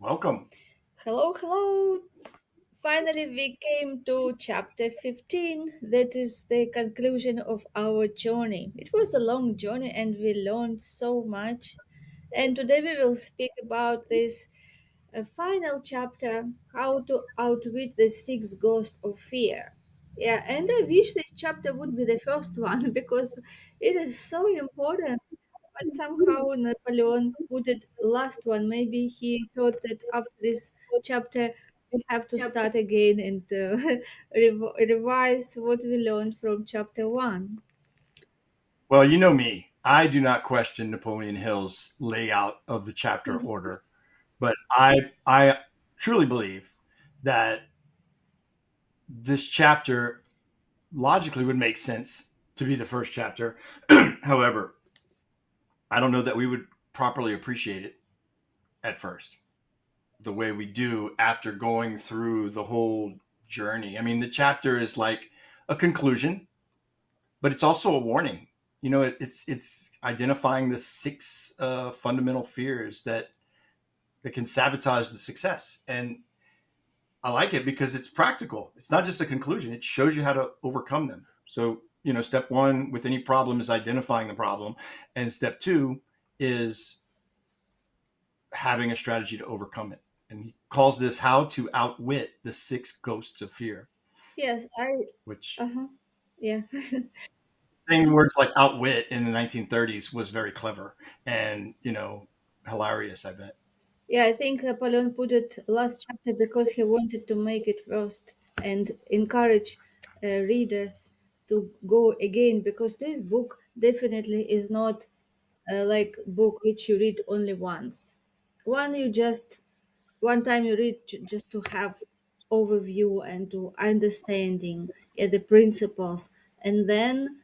Welcome. Hello, hello. Finally, we came to chapter 15. That is the conclusion of our journey. It was a long journey and we learned so much. And today we will speak about this final chapter, how to outwit the six ghosts of fear. Yeah, and I wish this chapter would be the first one because it is so important. But somehow Napoleon put it last one. Maybe he thought that after this chapter we have to start again and revise what we learned from chapter one. Well, you know me. I do not question Napoleon Hill's layout of the chapter order, but I truly believe that this chapter logically would make sense to be the first chapter. However, I don't know that we would properly appreciate it at first the way we do after going through the whole journey. I mean, the chapter is like a conclusion, but it's also a warning. It's identifying the six fundamental fears that can sabotage the success. And I like it because it's practical. It's not just a conclusion. It shows you how to overcome them. So, step one with any problem is identifying the problem, and step two is having a strategy to overcome it. And he calls this how to outwit the six ghosts of fear, Yes, I. which Uh-huh. Yeah. saying words like outwit in the 1930s was very clever and hilarious. I bet. Yeah, I think Napoleon put it last chapter because he wanted to make it first and encourage readers to go again because this book definitely is not like book which you read only once. One time you read just to have overview and to understanding the principles, and then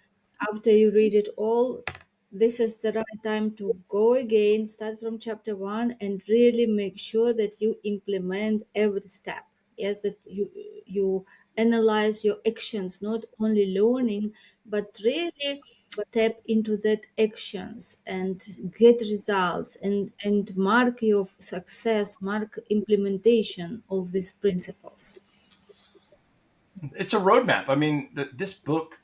after you read it all, this is the right time to go again, start from chapter one, and really make sure that you implement every step. Yes, that you analyze your actions, not only learning, but really step into that actions and get results and mark your success, mark implementation of these principles. It's a roadmap. I mean, this book.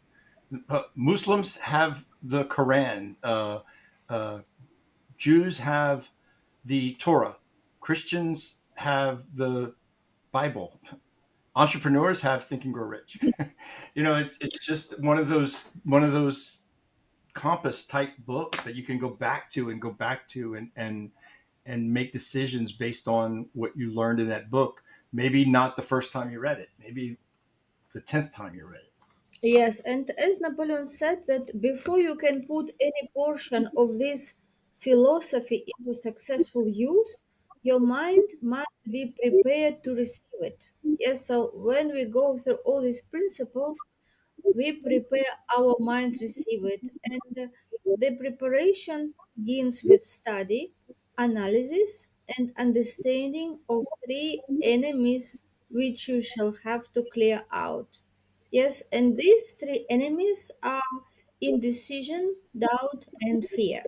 Muslims have the Quran. Uh, Jews have the Torah. Christians have the Bible. Entrepreneurs have Think and Grow Rich. It's just one of those compass type books that you can go back to and go back to and make decisions based on what you learned in that book. Maybe not the first time you read it. Maybe the 10th time you read it. Yes, and as Napoleon said that before you can put any portion of this philosophy into successful use, your mind must be prepared to receive it. Yes, so when we go through all these principles, we prepare our mind to receive it, and the preparation begins with study, analysis, and understanding of three enemies which you shall have to clear out. Yes, and these three enemies are indecision, doubt, and fear.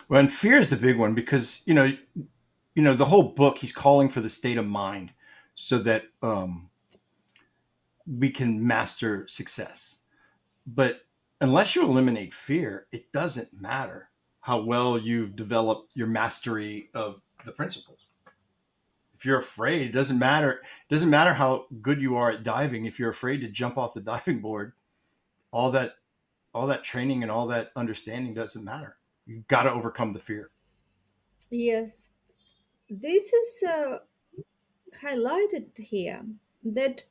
Well, and fear is the big one because the whole book he's calling for the state of mind so that we can master success. But unless you eliminate fear, it doesn't matter how well you've developed your mastery of the principles. If you're afraid, it doesn't matter. It doesn't matter how good you are at diving. If you're afraid to jump off the diving board, all that all that training and all that understanding doesn't matter. You've got to overcome the fear. Yes, this is highlighted here that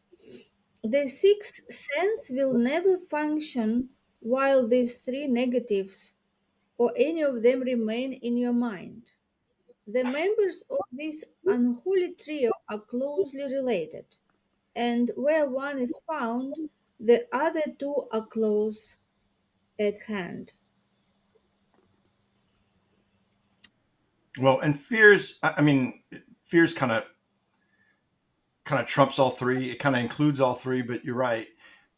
the sixth sense will never function while these three negatives or any of them remain in your mind. The members of this unholy trio are closely related, and where one is found, the other two are close at hand. Well, and fears. I mean, fears kind of trumps all three. It kind of includes all three. But you're right.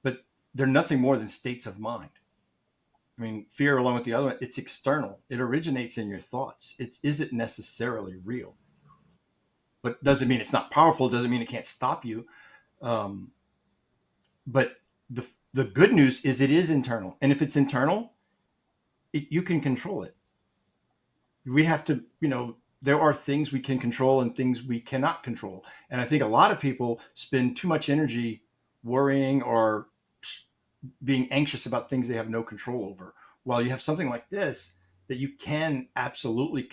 But they're nothing more than states of mind. I mean, fear along with the other one, it's external. It originates in your thoughts. It isn't necessarily real, but doesn't mean it's not powerful. Doesn't mean it can't stop you. Um, but the good news is it is internal, and if it's internal, you can control it. We have to, there are things we can control and things we cannot control. And I think a lot of people spend too much energy worrying or being anxious about things they have no control over. While you have something like this that you can absolutely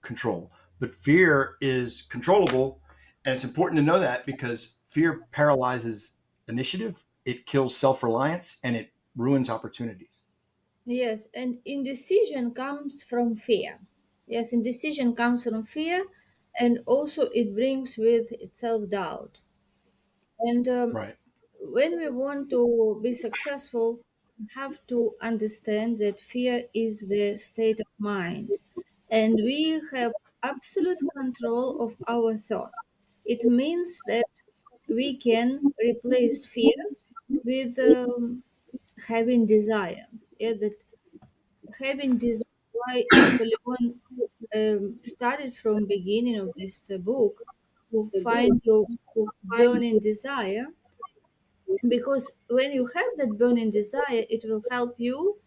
control, but fear is controllable. And it's important to know that because fear paralyzes initiative, it kills self reliance, and it ruins opportunities. Yes, and indecision comes from fear. Yes, indecision comes from fear, and also it brings with it self doubt. And Right. when we want to be successful, we have to understand that fear is the state of mind, and we have absolute control of our thoughts. It means that we can replace fear with having desire. Yeah, that having desire. Why Napoleon started from beginning of this book to find your burning desire, because when you have that burning desire, it will help you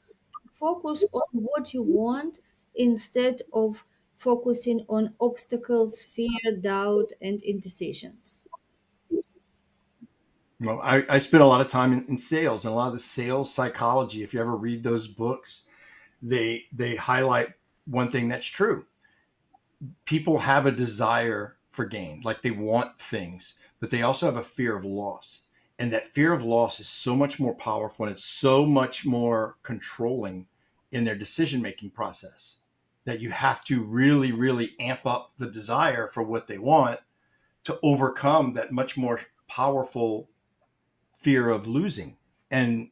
to focus on what you want instead of focusing on obstacles, fear, doubt, and indecisions. I spent a lot of time in sales and a lot of the sales psychology. If you ever read those books, they highlight one thing that's true. People have a desire for gain, like they want things, but they also have a fear of loss. And that fear of loss is so much more powerful and it's so much more controlling in their decision making process that you have to really, really amp up the desire for what they want to overcome that much more powerful fear of losing. And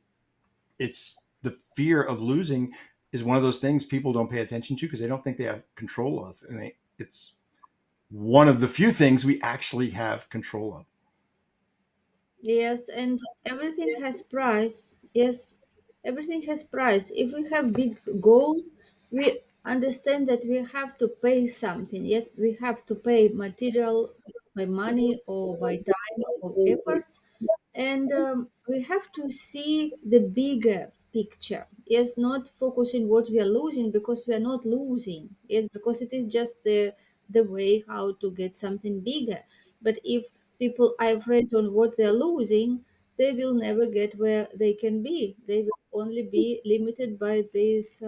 it's the fear of losing is one of those things people don't pay attention to because they don't think they have control of. And it's one of the few things we actually have control of. Yes, and everything has price. Yes, everything has price. If we have big goal, we understand that we have to pay something. Yet we have to pay material by money or by time or efforts, and we have to see the bigger picture. Yes, not focusing what we are losing, because we are not losing. Yes, because it is just the way how to get something bigger. But if people are afraid on what they're losing, they will never get where they can be. They will only be limited by this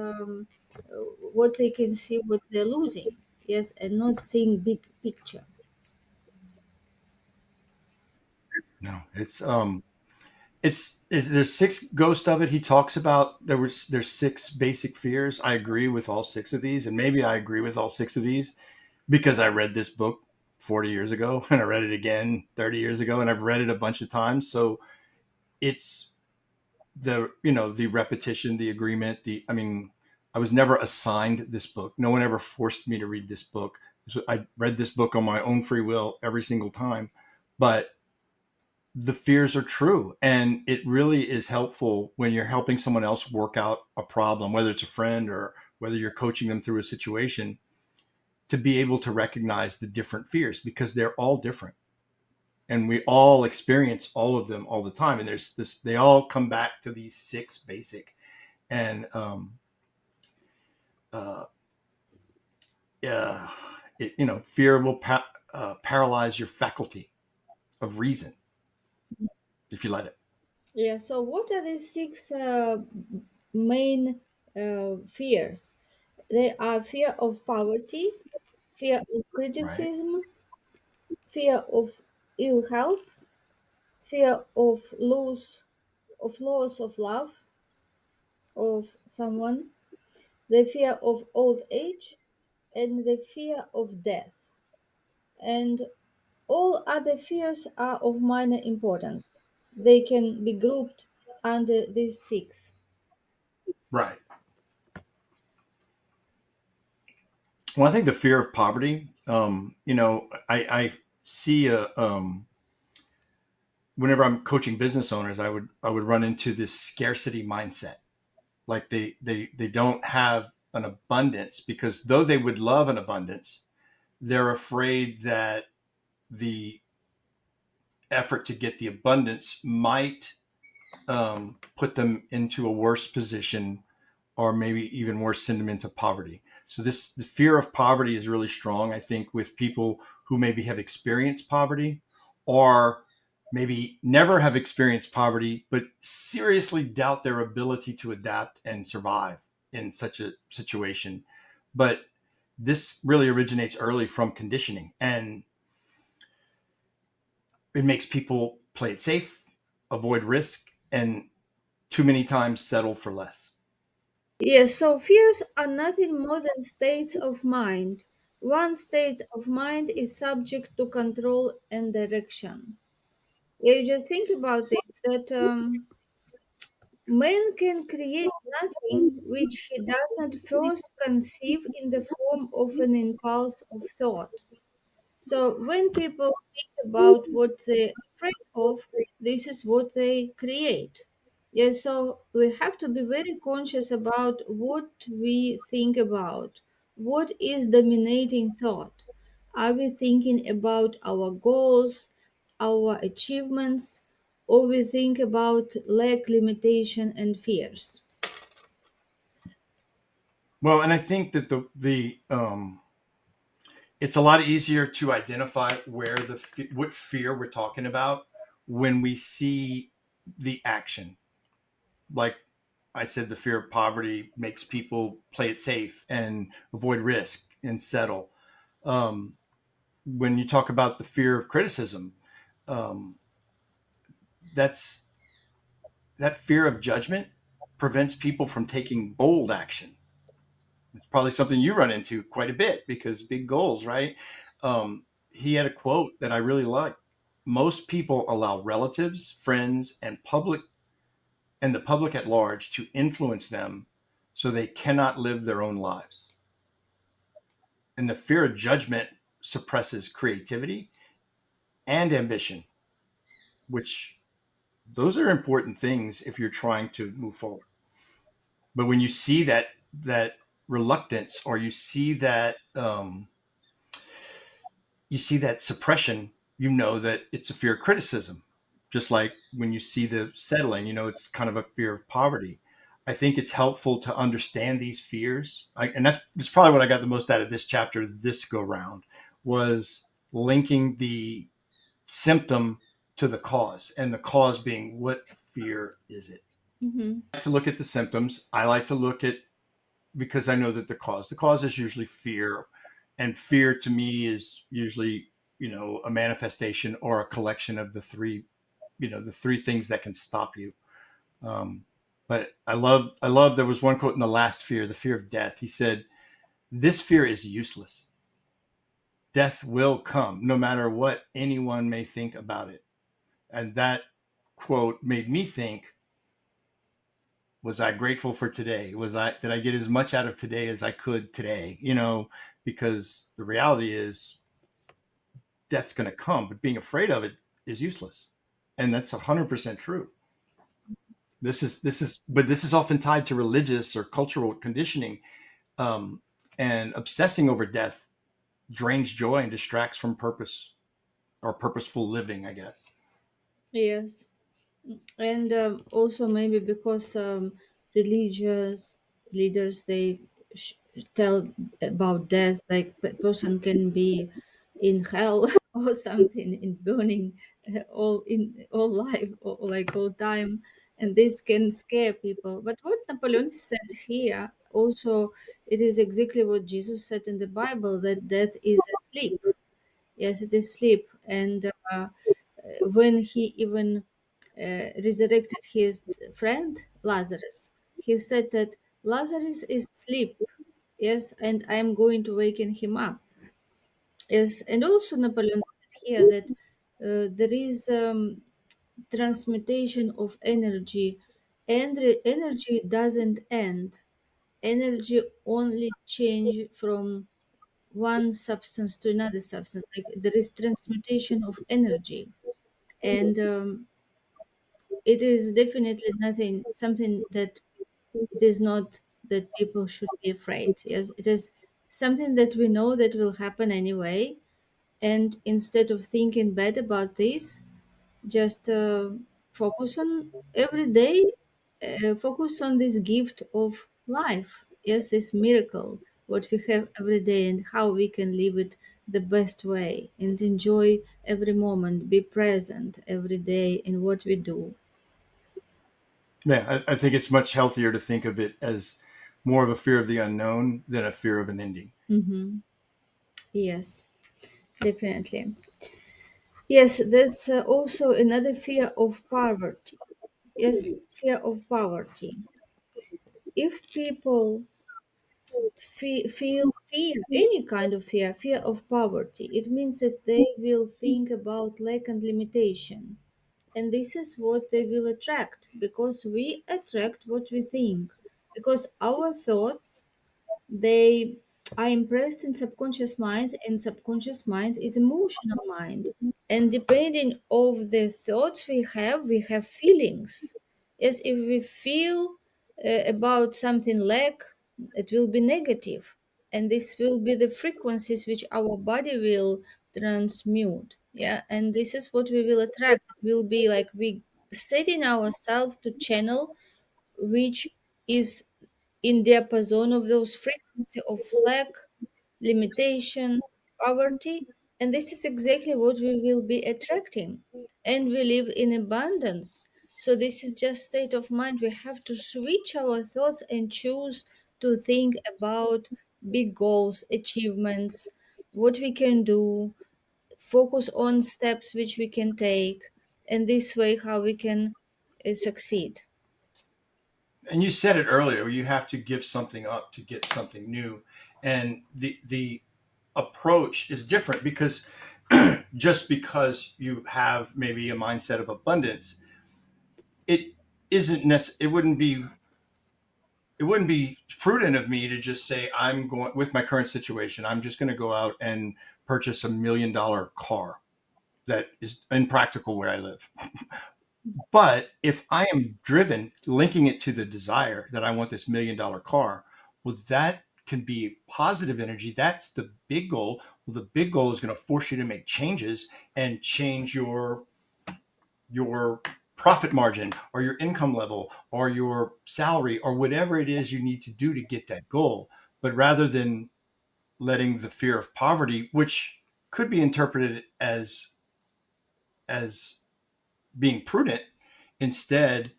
what they can see, what they're losing. Yes, and not seeing big picture. No, it's there's six ghosts of it. He talks about there's six basic fears. I agree with all six of these, and maybe I agree with all six of these because I read this book 40 years ago and I read it again 30 years ago and I've read it a bunch of times. So it's the repetition, the agreement, I mean, I was never assigned this book. No one ever forced me to read this book. So I read this book on my own free will every single time. But the fears are true. And it really is helpful when you're helping someone else work out a problem, whether it's a friend or whether you're coaching them through a situation, to be able to recognize the different fears because they're all different. And we all experience all of them all the time. And there's this, they all come back to these six basic. And uh, uh, fear will paralyze your faculty of reason if you let it. Yeah, so what are the six main fears? They are fear of poverty, fear of Right. criticism, fear of ill health, fear of loss of love of someone, the fear of old age, and the fear of death. And all other fears are of minor importance. They can be grouped under these six. Right. Well, I think the fear of poverty. I see whenever I'm coaching business owners, I would run into this scarcity mindset, like they don't have an abundance, because though they would love an abundance, they're afraid that the effort to get the abundance might put them into a worse position, or maybe even worse, send them into poverty. So this the fear of poverty is really strong, I think, with people who maybe have experienced poverty, or maybe never have experienced poverty, but seriously doubt their ability to adapt and survive in such a situation. But this really originates early from conditioning, and it makes people play it safe, avoid risk, and too many times settle for less. Yes, so fears are nothing more than states of mind. One state of mind is subject to control and direction. Yeah, you just think about this that man can create nothing which he does not first conceive in the form of an impulse of thought. So when people think about what they're afraid of, this is what they create. Yes, so we have to be very conscious about what we think about. What is dominating thought? Are we thinking about our goals, our achievements, or we think about lack, limitation, and fears? Well, and I think that the it's a lot easier to identify where what fear we're talking about when we see the action. Like I said, the fear of poverty makes people play it safe and avoid risk and settle. Um, when you talk about the fear of criticism, um, that's that fear of judgment prevents people from taking bold action. It's probably something you run into quite a bit, because big goals, right? He had a quote that I really like. Most people allow relatives, friends, and the public at large to influence them, so they cannot live their own lives. And the fear of judgment suppresses creativity and ambition, which those are important things if you're trying to move forward. But when you see that reluctance, or you see that suppression, you know that it's a fear of criticism. Just like when you see the settling, you know it's kind of a fear of poverty. I think it's helpful to understand these fears, and that's probably what I got the most out of this chapter this go round, was linking the symptom to the cause, and the cause being, what fear is it? Mhm. I like to look at the symptoms. I like to look at, because I know that the cause is usually fear, and fear to me is usually, a manifestation or a collection of the three things that can stop you. Um, but I love there was one quote in the last fear, the fear of death. He said, "This fear is useless. Death will come, no matter what anyone may think about it." And that quote made me think, was I grateful for today? Did I get as much out of today as I could today? Because the reality is death's going to come, but being afraid of it is useless, and that's 100% true. But this is often tied to religious or cultural conditioning, um, and obsessing over death drains joy and distracts from purpose, or purposeful living, I guess. Yes. And also maybe because religious leaders they sh- tell about death, like person can be in hell or something, in burning all in all life, or like all time, and this can scare people. But what Napoleon said here also, it is exactly what Jesus said in the Bible, that death is a sleep. Yes, it is sleep. And when he even resurrected his friend Lazarus, he said that Lazarus is asleep, yes, and I am going to waken him up. Yes, and also Napoleon said here that there is transmutation of energy, and energy doesn't end. Energy only change from one substance to another substance. Like there is transmutation of energy, and it is definitely nothing something that it is not that people should be afraid. Yes, it is something that we know that will happen anyway. And instead of thinking bad about this, just focus on every day, focus on this gift of life. Yes, this miracle, what we have every day, and how we can live it the best way and enjoy every moment, be present every day in what we do. Yeah, I think it's much healthier to think of it as more of a fear of the unknown than a fear of an ending. Hmm. Yes, definitely. Yes, that's also another fear of poverty. Yes, fear of poverty. If people feel fear, any kind of fear, fear of poverty, it means that they will think about lack and limitation. And this is what they will attract because we attract what we think. Because our thoughts, they are impressed in subconscious mind, and subconscious mind is emotional mind. And depending of the thoughts we have feelings. Yes, if we feel about something lack, it will be negative, and this will be the frequencies which our body will transmute. Yeah, and this is what we will attract. It will be like we setting ourselves to channel which is in diapason of those frequency of lack, limitation, poverty, and this is exactly what we will be attracting. And we live in abundance. So this is just state of mind. We have to switch our thoughts and choose to think about big goals, achievements, what we can do, focus on steps which we can take, and this way how we can succeed. And you said it earlier, you have to give something up to get something new. And the approach is different because just because you have maybe a mindset of abundance, it isn't it wouldn't be prudent of me to just say I'm going with my current situation. I'm just going to go out and purchase $1 million car that is impractical where I live. But if I am driven, linking it to the desire that I want this $1 million car, well, that can be positive energy. That's the big goal. Well, the big goal is going to force you to make changes and change your profit margin or your income level or your salary or whatever it is you need to do to get that goal. But rather than letting the fear of poverty, which could be interpreted as being prudent, instead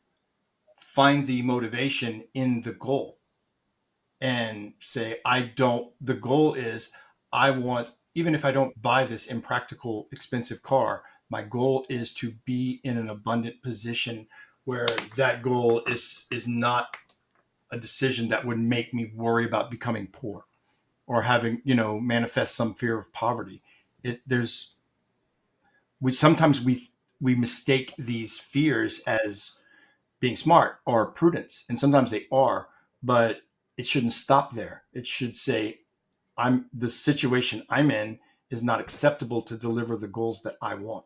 find the motivation in the goal and say, I don't, the goal is I want, even if I don't buy this impractical, expensive car, my goal is to be in an abundant position where that goal is not a decision that would make me worry about becoming poor or having, manifest some fear of poverty. There's, we mistake these fears as being smart or prudence, and sometimes they are, but it shouldn't stop there. It should say, I'm the situation I'm in is not acceptable to deliver the goals that I want,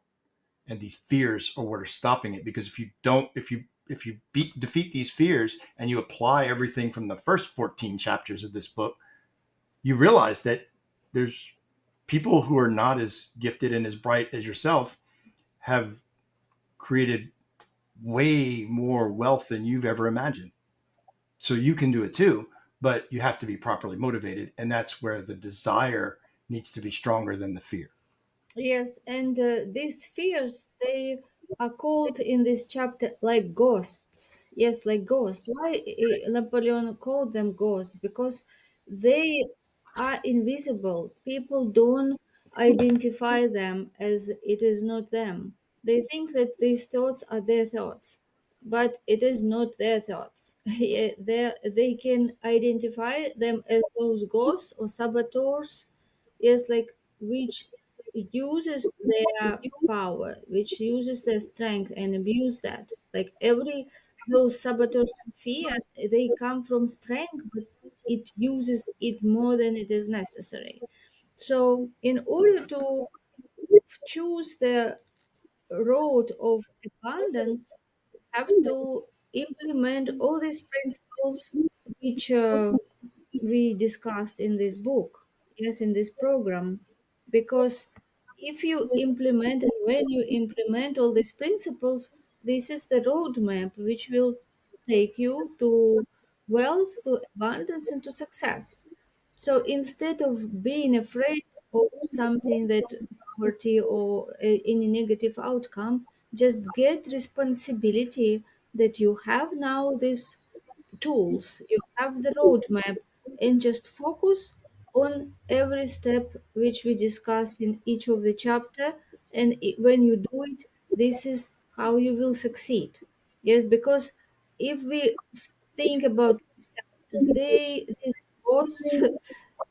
and these fears are what are stopping it. Because if you don't, if you defeat these fears and you apply everything from the first 14 chapters of this book, you realize that there's people who are not as gifted and as bright as yourself have created way more wealth than you've ever imagined. So you can do it too, but you have to be properly motivated. And that's where the desire needs to be stronger than the fear. Yes, and these fears, they are called in this chapter like ghosts. Yes, like ghosts. Why Napoleon called them ghosts? Because they are invisible. People don't identify them as it is not them. They think that these thoughts are their thoughts, but it is not their thoughts. Yeah, they can identify them as those ghosts or saboteurs. Yes, like which uses their power, which uses their strength and abuse that. Like every those saboteurs and fear, they come from strength, but it uses it more than it is necessary. So, in order to choose the road of abundance, have to implement all these principles principles which we discussed in this book, yes, in this program. Because if you implement and when you implement all these principles, this is the roadmap which will take you to wealth, to abundance, and to success. So instead of being afraid of something that poverty or any negative outcome, just get responsibility that you have now this tools, you have the roadmap, and just focus on every step which we discussed in each of the chapter. And when you do it, this is how you will succeed. Yes, because if we think about this was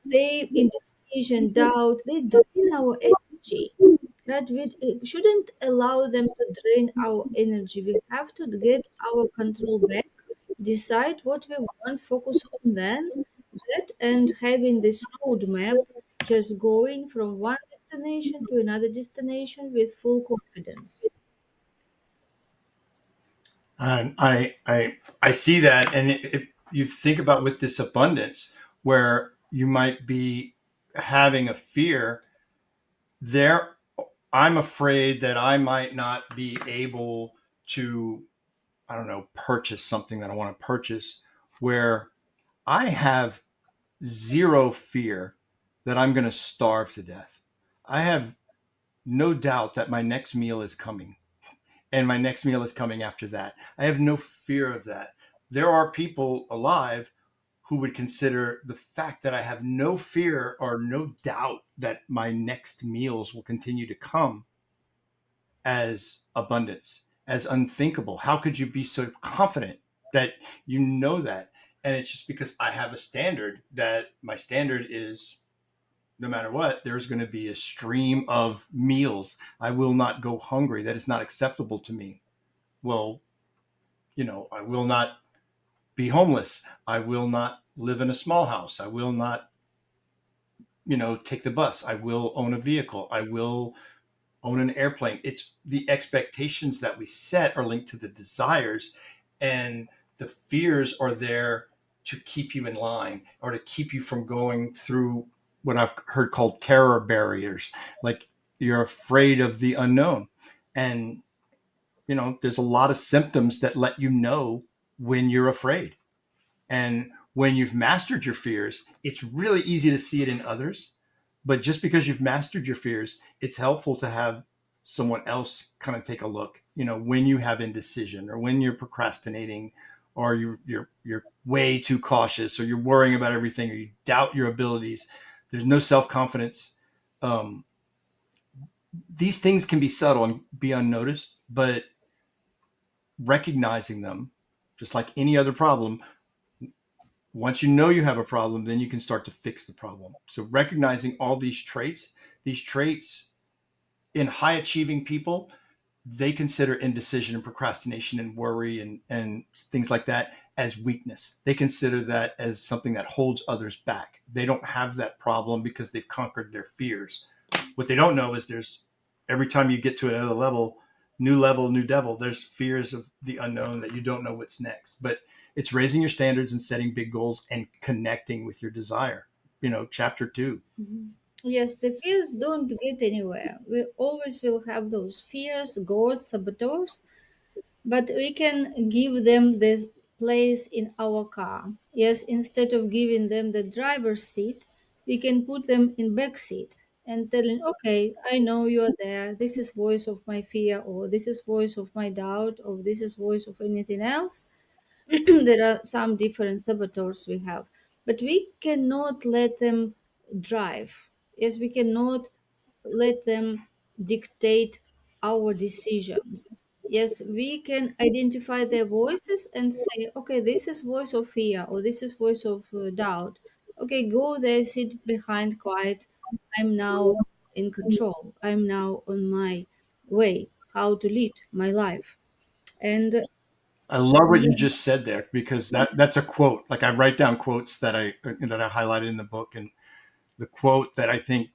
they indecision, doubt, they drain our energy. Right? We shouldn't allow them to drain our energy. We have to get our control back, decide what we want, focus on that, and having this roadmap, just going from one destination to another destination with full confidence. And I see that, and if you think about with this abundance, where you might be having a fear, there, I'm afraid that I might not be able to, I don't know, purchase something that I want to purchase. Where I have zero fear that I'm going to starve to death. I have no doubt that my next meal is coming, and my next meal is coming after that. I have no fear of that. There are people alive who would consider the fact that I have no fear or no doubt that my next meals will continue to come as abundance, as unthinkable. How could you be so confident that you know that? And it's just because I have a standard, that my standard is no matter what, there's going to be a stream of meals. I will not go hungry. That is not acceptable to me. Well, I will not be homeless. I will not live in a small house. I will not, take the bus. I will own a vehicle. I will own an airplane. It's the expectations that we set are linked to the desires, and the fears are there to keep you in line or to keep you from going through what I've heard called terror barriers. Like, you're afraid of the unknown. And, there's a lot of symptoms that let you know when you're afraid. And when you've mastered your fears, it's really easy to see it in others. But just because you've mastered your fears, it's helpful to have someone else kind of take a look. When you have indecision, or when you're procrastinating, or you're way too cautious, or you're worrying about everything, or you doubt your abilities. There's no self confidence. Um, these things can be subtle and be unnoticed, but recognizing them, just like any other problem, once you know you have a problem, then you can start to fix the problem. So recognizing all these traits in high achieving people, they consider indecision and procrastination and worry and things like that as weakness. They consider that as something that holds others back. They don't have that problem because they've conquered their fears. What they don't know is there's, every time you get to another level, new devil, there's fears of the unknown that you don't know what's next. But it's raising your standards and setting big goals and connecting with your desire. Chapter two. Mhm. Yes, the fears don't get anywhere. We always will have those fears, ghosts, saboteurs, but we can give them the place in our car. Yes, instead of giving them the driver's seat, we can put them in back seat and telling, okay, I know you are there. This is voice of my fear, or this is voice of my doubt, or this is voice of anything else. There are some different saboteurs we have, but we cannot let them drive. Yes, we cannot let them dictate our decisions. Yes, we can identify their voices and say, okay, this is voice of fear, or this is voice of doubt. Okay, go there, sit behind quiet. I'm now in control. I'm now on my way how to lead my life. And I love what you just said there, because that's a quote. Like, I write down quotes that I highlighted in the book, and the quote that I think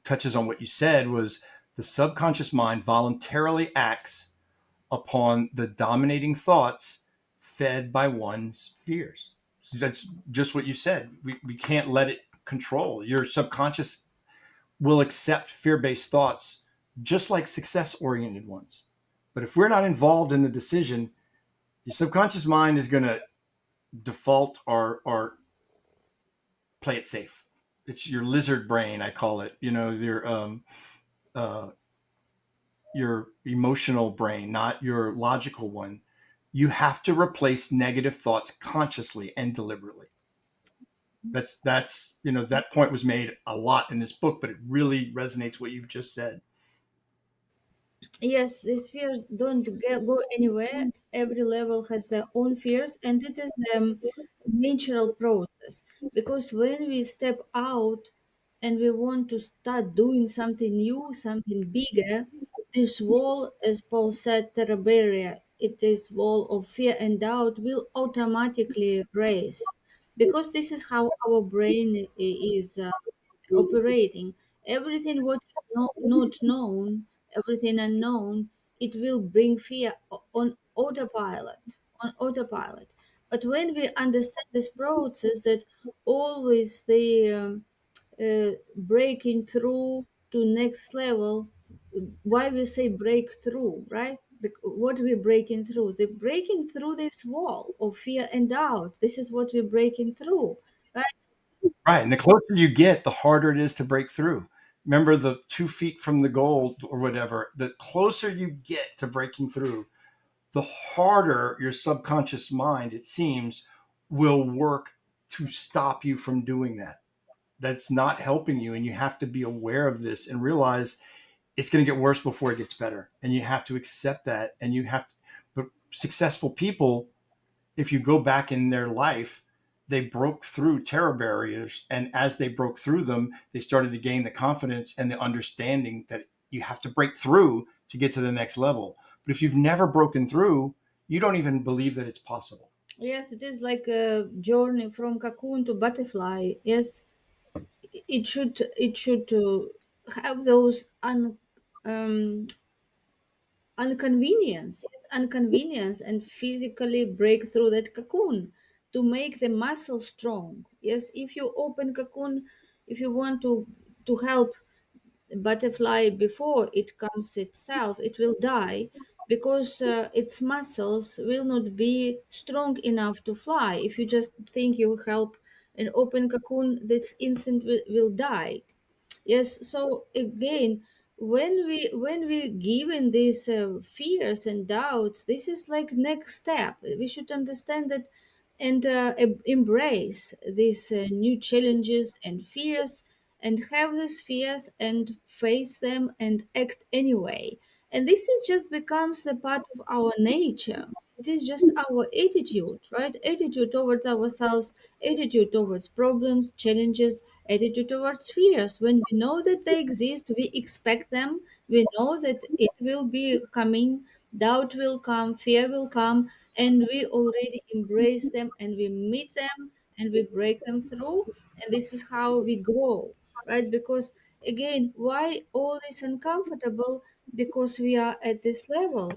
touches on what you said was, the subconscious mind voluntarily acts upon the dominating thoughts fed by one's fears. That's just what you said. We can't let it control. Your subconscious will accept fear based thoughts just like success oriented ones. But if we're not involved in the decision, your subconscious mind is going to default or play it safe. It's your lizard brain, I call it. Uh, your emotional brain, not your logical one. You have to replace negative thoughts consciously and deliberately. That's that point was made a lot in this book, but it really resonates what you've just said. Yes, these fears don't go anywhere. Every level has their own fears, and it is a natural process. Because when we step out and we want to start doing something new, something bigger, this wall, as Paul said, terra barrier, it is wall of fear and doubt, will automatically raise. Because this is how our brain is operating. Everything what is not known, everything unknown, it will bring fear on autopilot, on autopilot. But when we understand this process, that always the breaking through to next level, why we say breakthrough, right? What we're breaking through, the breaking through this wall of fear and doubt. This is what we're breaking through, right? Right. And the closer you get, the harder it is to break through. Remember the 2 feet from the goal or whatever, the closer you get to breaking through, the harder your subconscious mind, it seems, will work to stop you from doing that. That's not helping you. And you have to be aware of this and realize it's going to get worse before it gets better. And you have to accept that. And you have to, but successful people, if you go back in their life, they broke through terror barriers. And as they broke through them, they started to gain the confidence and the understanding that you have to break through to get to the next level. But if you've never broken through, you don't even believe that it's possible. Yes, it is like a journey from cocoon to butterfly. Yes, it should have those um, inconvenience, yes, inconvenience, and physically break through that cocoon to make the muscle strong. Yes, if you open cocoon, if you want to help butterfly before it comes itself, it will die because its muscles will not be strong enough to fly. If you just think you help an open cocoon, this instant will die. Yes, so again, when we given these fears and doubts, this is like next step. We should understand that and embrace these new challenges and fears, and have these fears and face them and act anyway. And this is just becomes the part of our nature. It is just our attitude, right? Attitude towards ourselves, attitude towards problems, challenges, attitude towards fears. When we know that they exist, we expect them. We know that it will be coming, doubt will come, fear will come, and we already embrace them and we meet them and we break them through. And this is how we grow, right? Because again, why all this uncomfortable? Because we are at this level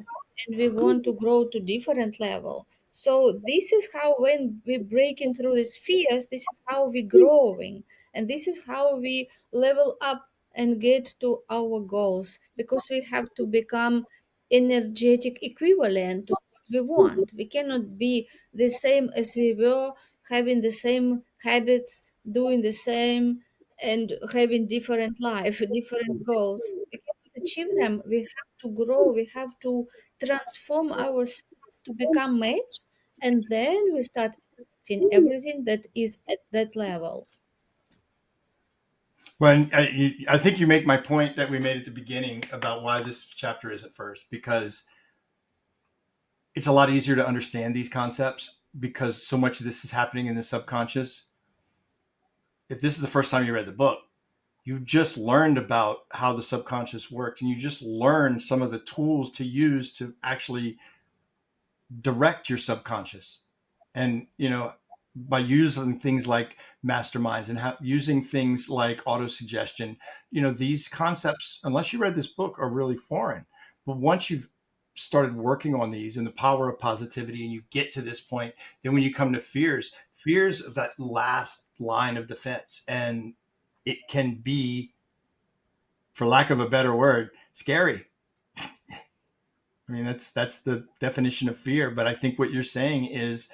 and we want to grow to different level. So this is how when we breaking through these fears, this is how we growing, and this is how we level up and get to our goals, because we have to become energetic equivalent to what we want. We cannot be the same as we were, having the same habits, doing the same, and having different life, different goals. We cannot achieve them. We have to grow. We have to transform ourselves to become match, and then we start acting everything that is at that level. Well, I think you make my point that we made at the beginning about why this chapter is at first, because it's a lot easier to understand these concepts because so much of this is happening in the subconscious. If this is the first time you read the book, you just learned about how the subconscious worked and you just learned some of the tools to use to actually direct your subconscious. And, by using things like masterminds and using things like auto suggestion, these concepts, unless you read this book, are really foreign. But once you've started working on these and the power of positivity and you get to this point, then when you come to fears of that last line of defense, and it can be, for lack of a better word, scary. I mean, that's the definition of fear. But I think what you're saying is,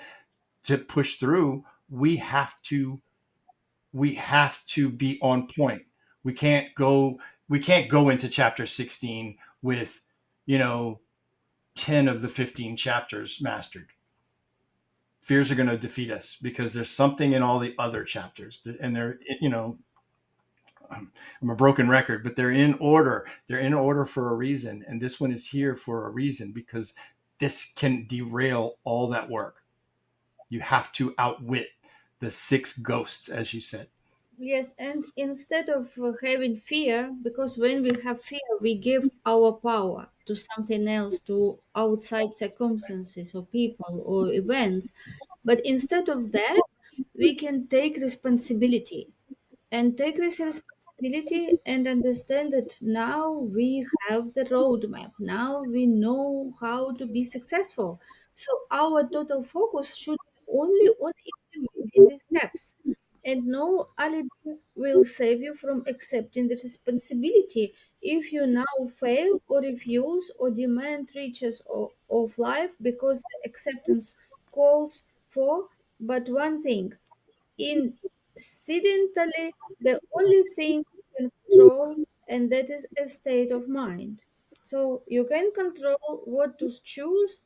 to push through, we have to we have to be on point. We can't go we can't go into chapter 16 with, you know, 10 of the 15 chapters mastered. Fears are going to defeat us because there's something in all the other chapters, and they're, you know, I'm a broken record, but they're in order. They're in order for a reason, and this one is here for a reason, because this can derail all that work. You have to outwit the six ghosts, as you said. Yes, and instead of having fear, because when we have fear, we give our power to something else, to outside circumstances or people or events. But instead of that, we can take responsibility and take this responsibility and understand that now we have the roadmap. Now we know how to be successful. So our total focus should be only on implementing these steps. And no alibi will save you from accepting the responsibility if you now fail or refuse or demand riches of life, because the acceptance calls for but one thing: incidentally the only thing you can control, and that is a state of mind. So you can control what to choose,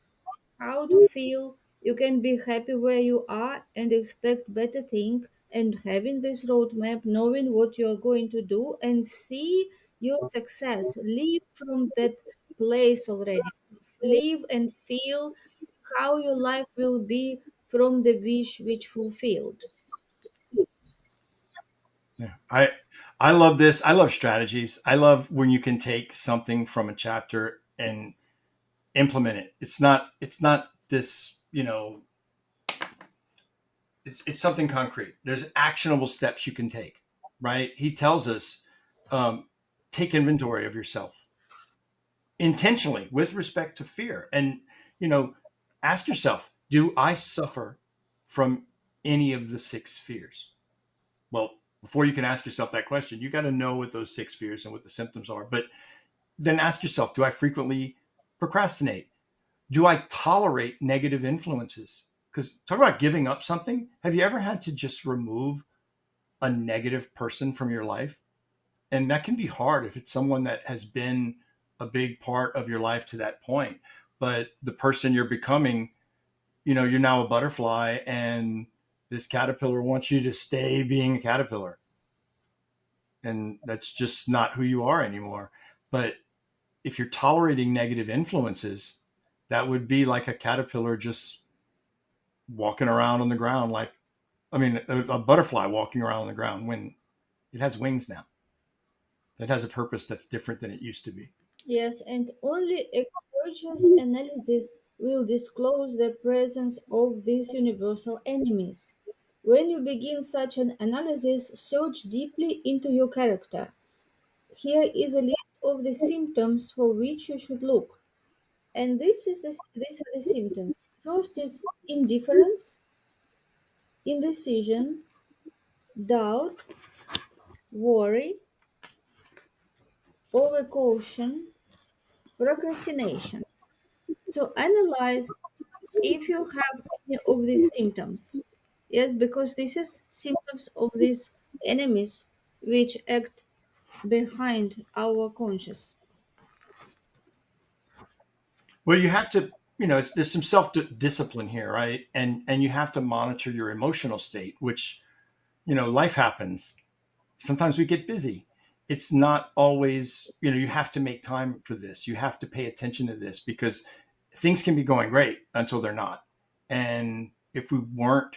how to feel. You can be happy where you are and expect better things, and having this roadmap, knowing what you are going to do and see your success, live from that place already, live and feel how your life will be from the wish which fulfilled. Yeah. I love this. I love strategies. I love when you can take something from a chapter and implement it. It's not this, you know, it's something concrete. There's actionable steps you can take, right? He tells us, um, take inventory of yourself intentionally with respect to fear, and, you know, ask yourself, do I suffer from any of the six fears? Well, before you can ask yourself that question, you got to know what those six fears and what the symptoms are. But then ask yourself, do I frequently procrastinate? Do I tolerate negative influences? Because talk about giving up something. Have you ever had to just remove a negative person from your life? And that can be hard if it's someone that has been a big part of your life to that point. But the person you're becoming, you know, you're now a butterfly, and this caterpillar wants you to stay being a caterpillar. And that's just not who you are anymore. But if you're tolerating negative influences, that would be like a caterpillar just walking around on the ground, like, I mean, a butterfly walking around on the ground when it has wings now. It has a purpose that's different than it used to be. Yes, and only a conscious analysis will disclose the presence of these universal enemies. When you begin such an analysis, search deeply into your character. Here is a list of the symptoms for which you should look. And these are the symptoms. First is indifference, indecision, doubt, worry, overcaution, procrastination. So analyze if you have any of these symptoms. Yes, because this is symptoms of these enemies which act behind our conscious. Well, you have to, you know, there's some self discipline here, right? And you have to monitor your emotional state, which, you know, life happens. Sometimes we get busy. It's not always, you know, you have to make time for this. You have to pay attention to this, because things can be going great until they're not. And if we weren't,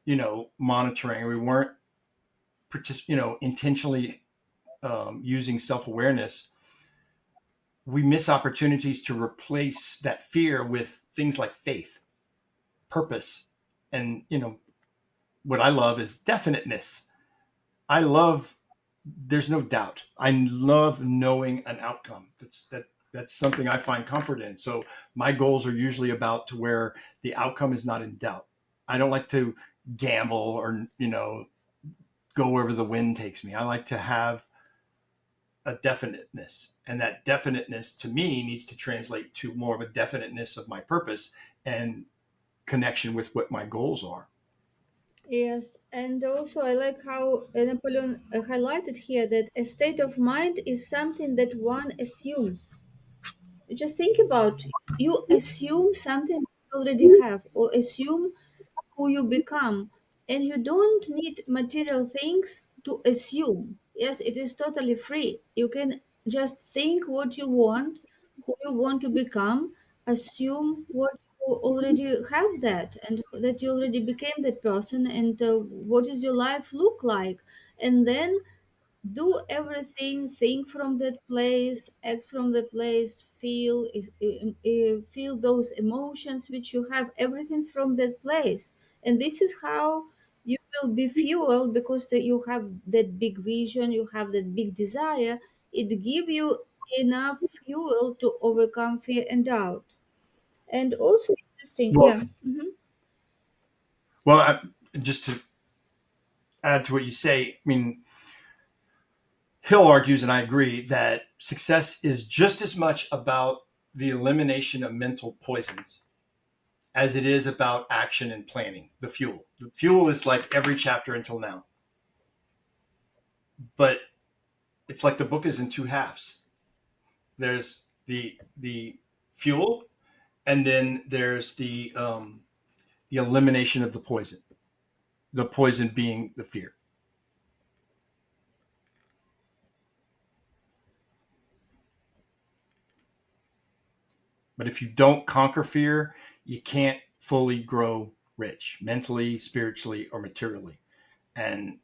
you know, monitoring, or we weren't, you know, intentionally using self awareness, we miss opportunities to replace that fear with things like faith, purpose, and, you know, what I love is definiteness. I love, there's no doubt. I love knowing an outcome. That That's something I find comfort in. So my goals are usually about to where the outcome is not in doubt. I don't like to gamble or, go wherever the wind takes me. I like to have a definiteness. And that definiteness to me needs to translate to more of a definiteness of my purpose and connection with what my goals are. Yes, and also I like how Napoleon highlighted here that a state of mind is something that one assumes. Just think about, you assume something you already have, or assume who you become, and you don't need material things to assume. Yes, it is totally free. You can just think what you want, who you want to become, assume what you already have, that and that you already became that person, and what does your life look like, and then do everything, think from that place, act from the place, feel those emotions which you have, everything from that place. And this is how you will be fueled, because that you have that big vision, you have that big desire. It give you enough fuel to overcome fear and doubt. And also interesting, Well, yeah. Mhm. just to add to what you say, I mean, Hill argues, and I agree, that success is just as much about the elimination of mental poisons as it is about action and planning, the fuel. The fuel is like every chapter until now, but it's like the book is in two halves. There's the fuel, and then there's the elimination of the poison. The poison being the fear. But if you don't conquer fear, you can't fully grow rich mentally, spiritually, or materially. And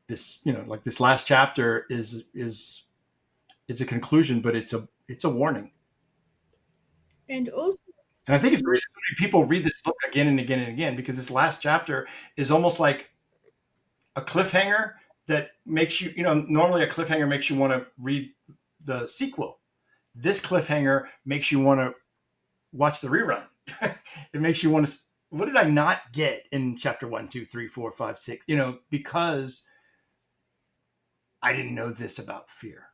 this, like this last chapter is it's a conclusion, but it's a warning. And also, And I think it's the mhm, reason so many people read this book again and again and again, because this last chapter is almost like a cliffhanger that makes you, normally a cliffhanger makes you want to read the sequel. This cliffhanger makes you want to watch the rerun. It makes you want to. What did I not get in chapter one, two, three, four, five, six? Because I didn't know this about fear.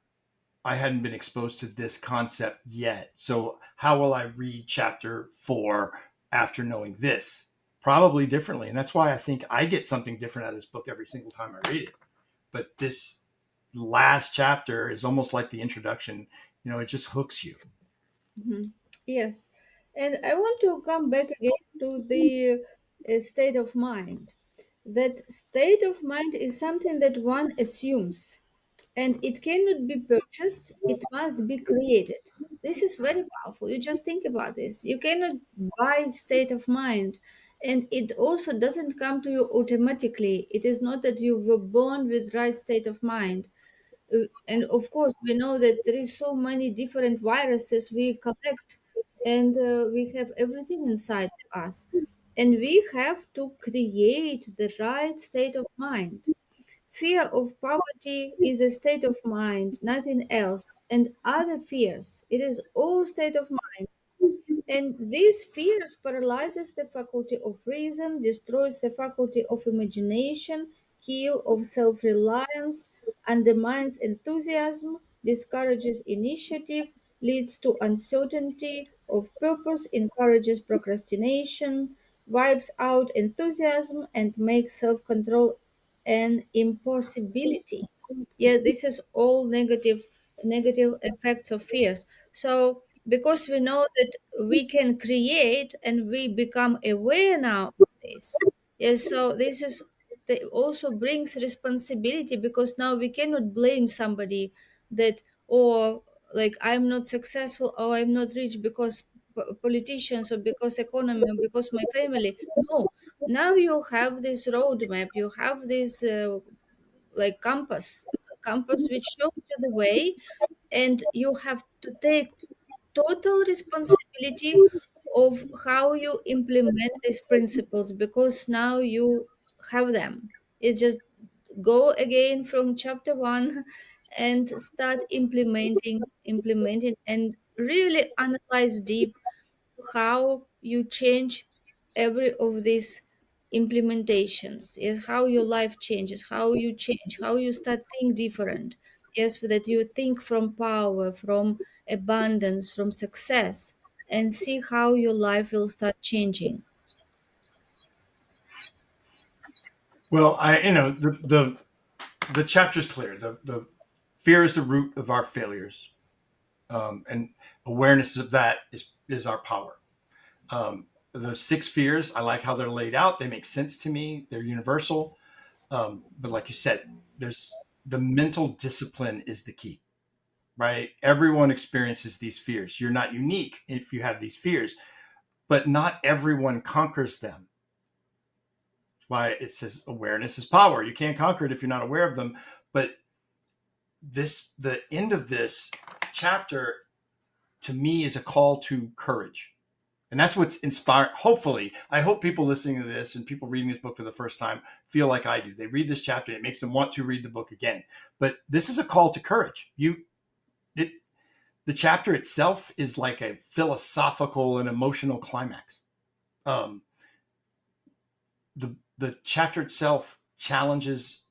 I hadn't been exposed to this concept yet. So how will I read chapter four after knowing this? Probably differently. And that's why I think I get something different out of this book every single time I read it. But this last chapter is almost like the introduction. It just hooks you. mhm. Yes, and I want to come back again to the state of mind. That state of mind is something that one assumes, and it cannot be purchased, it must be created. This is very powerful. You just think about this. You cannot buy state of mind, and it also doesn't come to you automatically. It is not that you were born with right state of mind. And of course we know that there is so many different viruses we collect, and we have everything inside of us, and we have to create the right state of mind. Fear of poverty is a state of mind, nothing else, and other fears, it is all state of mind. And these fears paralyzes the faculty of reason, destroys the faculty of imagination, kill of self-reliance, undermines enthusiasm, discourages initiative, leads to uncertainty of purpose, encourages procrastination, wipes out enthusiasm, and makes self-control an impossibility. Yeah, this is all negative effects of fears. So because we know that we can create and we become aware now of this, yes, so this is also brings responsibility, because now we cannot blame somebody that, or like, I'm not successful or I'm not rich because politicians, or because economy, or because my family. No, now you have this roadmap, you have this like compass which shows you the way, and you have to take total responsibility of how you implement these principles, because now you have them. It's just go again from chapter one and start implementing, and really analyze deep how you change every of these implementations. Is how your life changes, how you change, how you start think different. Yes, that you think from power, from abundance, from success, and see how your life will start changing. Well, the chapter's clear. The fear is the root of our failures, and awareness of that is our power. The six fears, I like how they're laid out. They make sense to me. They're universal. But like you said, there's the mental discipline is the key, right? Everyone experiences these fears. You're not unique if you have these fears, but not everyone conquers them. That's why it says awareness is power. You can't conquer it if you're not aware of them. But the end of this chapter to me is a call to courage. And that's what's inspired. Hopefully, I hope people listening to this and people reading this book for the first time feel like I do. They read this chapter and it makes them want to read the book again. But this is a call to courage. It, the chapter itself is like a philosophical and emotional climax. Um, the chapter itself challenges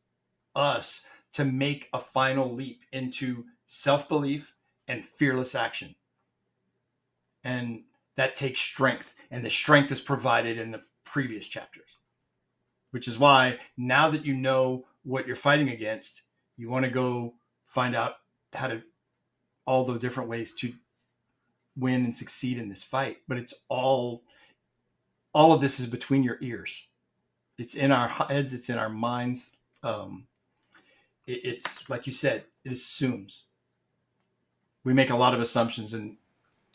us to make a final leap into self belief and fearless action. And that takes strength, and the strength is provided in the previous chapters, which is why now that you know what you're fighting against, you want to go find out how to all the different ways to win and succeed in this fight. But it's all of this is between your ears. It's in our heads. It's in our minds. It's like you said. It assumes we make a lot of assumptions, and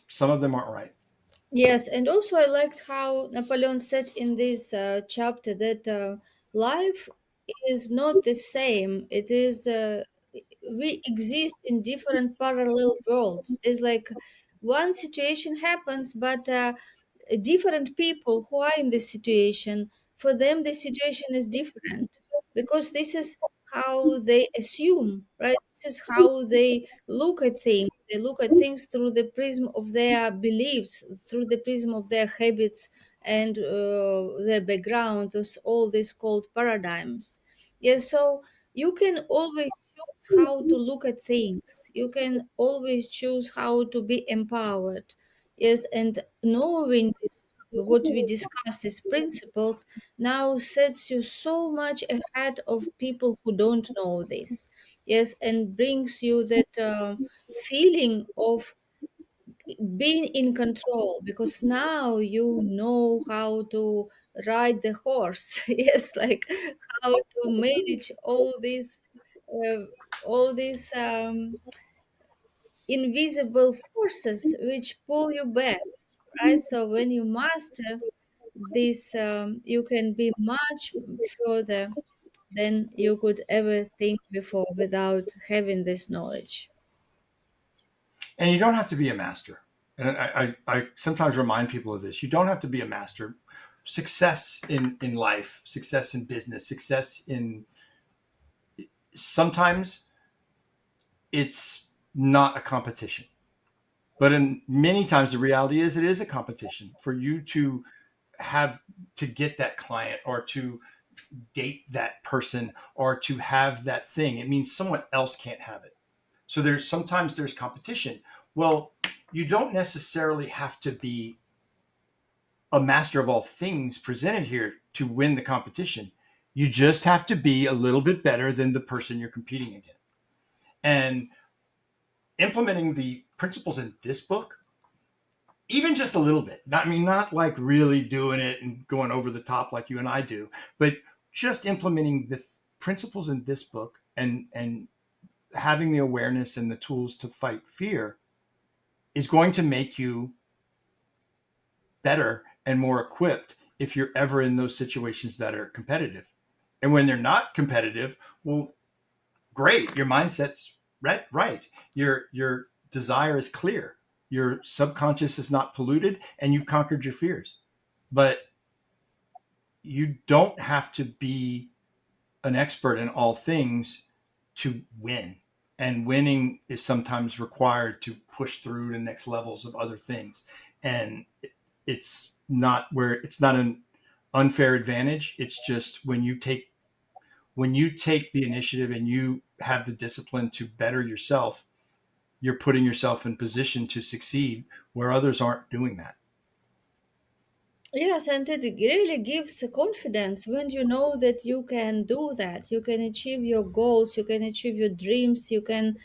some of them aren't right. Yes, and also I liked how Napoleon said in this chapter that life is not the same. It is we exist in different parallel worlds. It's like one situation happens, but different people who are in this situation, for them the situation is different because this is how they assume, right? This is how they look at things. They look at things through the prism of their beliefs, through the prism of their habits and their background, those all these called paradigms. Yes, so you can always choose how to look at things. You can always choose how to be empowered. Yes, and knowing this, what we discussed, these principles, now sets you so much ahead of people who don't know this. Yes, and brings you that feeling of being in control because now you know how to ride the horse. Yes, like how to manage uh, all these invisible forces which pull you back, right? So when you master this, you can be much further than you could ever think before without having this knowledge. And you don't have to be a master. And I sometimes remind people of this. You don't have to be a master. Success in life, success in business, success in sometimes it's not a competition. But in many times the reality is it is a competition for you to have to get that client or to date that person or to have that thing. It means someone else can't have it. So there's sometimes there's competition. Well, you don't necessarily have to be a master of all things presented here to win the competition. You just have to be a little bit better than the person you're competing against. And implementing the principles in this book, even just a little bit, I mean, not like really doing it and going over the top like you and I do, but just implementing the principles in this book and having the awareness and the tools to fight fear is going to make you better and more equipped if you're ever in those situations that are competitive. And when they're not competitive, well, great, your mindset's right. Your desire is clear. Your subconscious is not polluted and you've conquered your fears. But you don't have to be an expert in all things to win. and winning is sometimes required to push through the next levels of other things. And it's not an unfair advantage. It's just when you take the initiative and you have the discipline to better yourself, you're putting yourself in position to succeed where others aren't doing that. Yes, and it really gives a confidence when you know that you can do that. You can achieve your goals, you can achieve your dreams, you can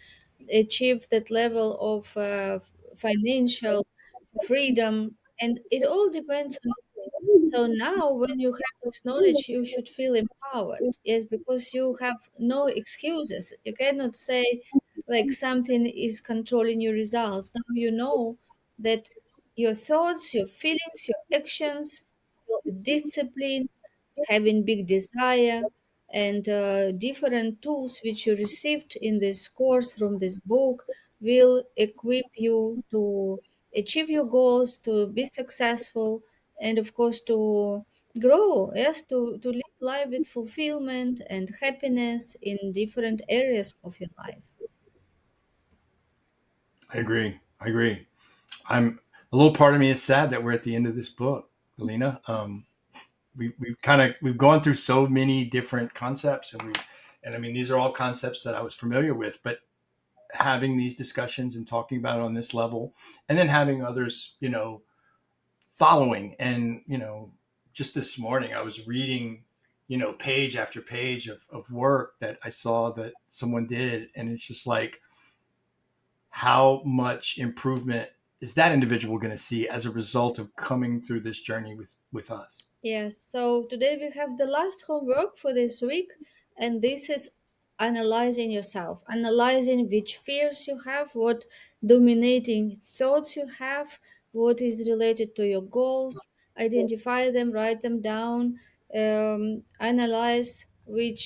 achieve that level of financial freedom, and it all depends on you. So now, when you have this knowledge, you should feel empowered. Yes, because you have no excuses. You cannot say like something is controlling your results. Now you know that your thoughts, your feelings, your actions, your discipline, having big desire, and different tools which you received in this course from this book will equip you to achieve your goals, to be successful, and of course to grow. Yes, to live life with fulfillment and happiness in different areas of your life. I agree. I agree. I'm a little part of me is sad that we're at the end of this book, Elena. We've gone through so many different concepts, and I mean these are all concepts that I was familiar with, but having these discussions and talking about it on this level, and then having others, following, and just this morning I was reading, page after page of work that I saw that someone did, and it's just like how much improvement is that individual going to see as a result of coming through this journey with us. Yes, so today we have the last homework for this week, and this is analyzing yourself, analyzing which fears you have, what dominating thoughts you have, what is related to your goals, identify them, write them down, analyze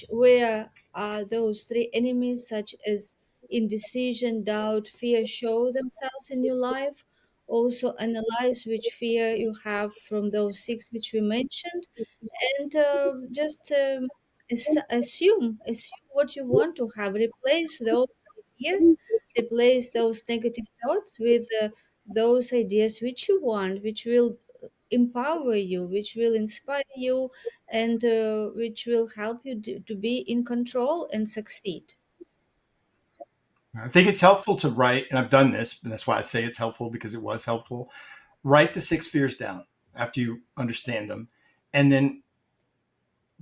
where are those three enemies, such as indecision, doubt, fear, show themselves in your life. Also analyze which fear you have from those six which we mentioned, and just assume what you want to have. Replace those ideas, replace those negative thoughts with those ideas which you want, which will empower you, which will inspire you, and which will help you to be in control and succeed. I think it's helpful to write, and I've done this, and that's why I say it's helpful because it was helpful. Write the six fears down after you understand them, and then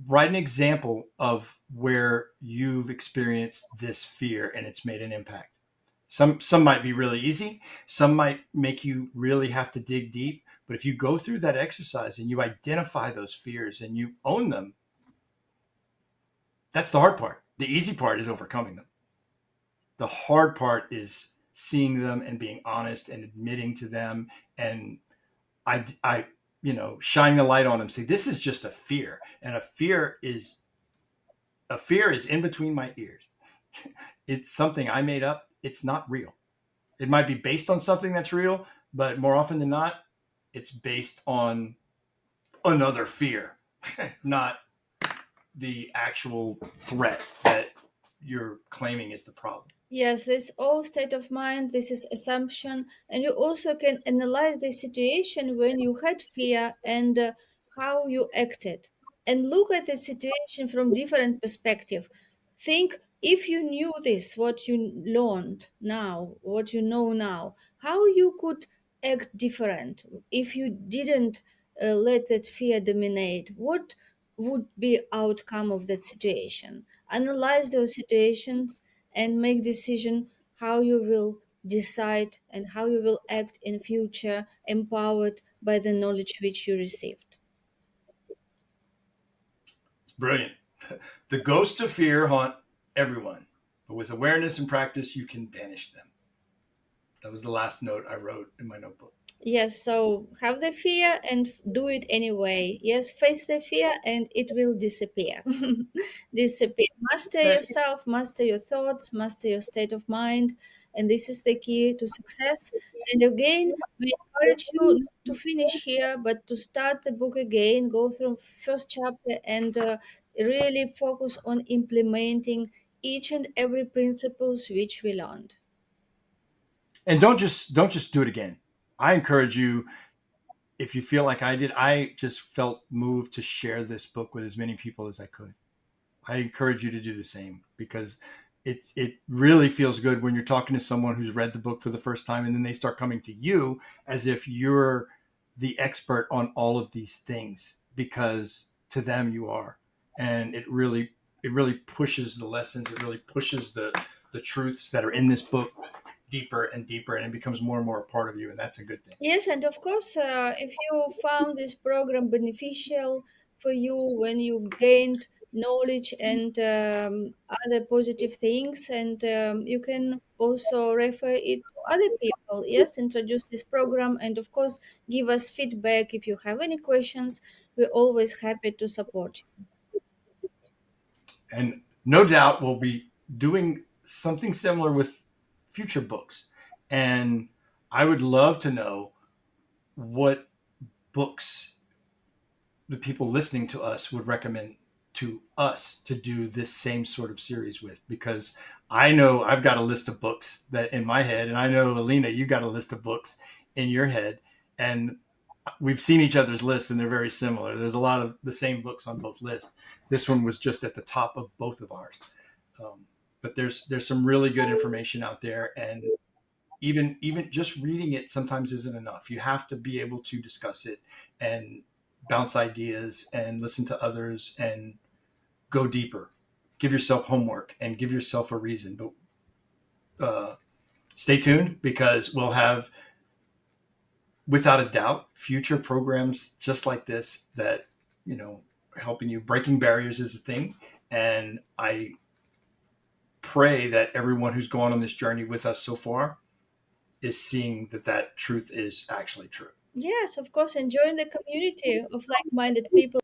write an example of where you've experienced this fear and it's made an impact. Some might be really easy, some might make you really have to dig deep. But if you go through that exercise and you identify those fears and you own them, that's the hard part. The easy part is overcoming them. The hard part is seeing them and being honest and admitting to them, and I shining the light on them. Say this is just a fear, and a fear is in between my ears. It's something I made up. It's not real. It might be based on something that's real, but more often than not, it's based on another fear, not the actual threat that you're claiming is the problem. Yes, this all state of mind, this is assumption, and you also can analyze the situation when you had fear and how you acted, and look at the situation from different perspective. Think if you knew this, what you learned now, what you know now, how you could act different if you didn't let that fear dominate. What would be outcome of that situation? Analyze those situations and make decision how you will decide and how you will act in future, empowered by the knowledge which you received. It's brilliant. The ghosts of fear haunt everyone, but with awareness and practice, you can banish them. That was the last note I wrote in my notebook. Yes, so have the fear and do it anyway. Yes, face the fear and it will disappear. Disappear. Master yourself, master your thoughts, master your state of mind, and this is the key to success. And again, we encourage you not to finish here, but to start the book again, go through first chapter, and really focus on implementing each and every principles which we learned. And don't just do it again. I encourage you, if you feel like I did, I just felt moved to share this book with as many people as I could. I encourage you to do the same, because it really feels good when you're talking to someone who's read the book for the first time, and then they start coming to you as if you're the expert on all of these things, because to them you are. And it really pushes the lessons, it really pushes the truths that are in this book deeper and deeper, and it becomes more and more a part of you, and that's a good thing. Yes, and of course, if you found this program beneficial for you when you gained knowledge and other positive things, and you can also refer it to other people. Yes, introduce this program, and of course, give us feedback if you have any questions. We're always happy to support you. And no doubt we'll be doing something similar with future books. And I would love to know what books the people listening to us would recommend to us to do this same sort of series with, because I know I've got a list of books that in my head, and I know, Alina, you got a list of books in your head, and we've seen each other's lists and they're very similar. There's a lot of the same books on both lists. This one was just at the top of both of ours. Um, but there's some really good information out there, and even just reading it sometimes isn't enough. You have to be able to discuss it and bounce ideas and listen to others and go deeper. Give yourself homework and give yourself a reason. But stay tuned, because we'll have, without a doubt, future programs just like this that, you know, helping you. Breaking barriers is a thing, and I pray that everyone who's gone on this journey with us so far is seeing that that truth is actually true. Yes, of course, and join the community of like minded people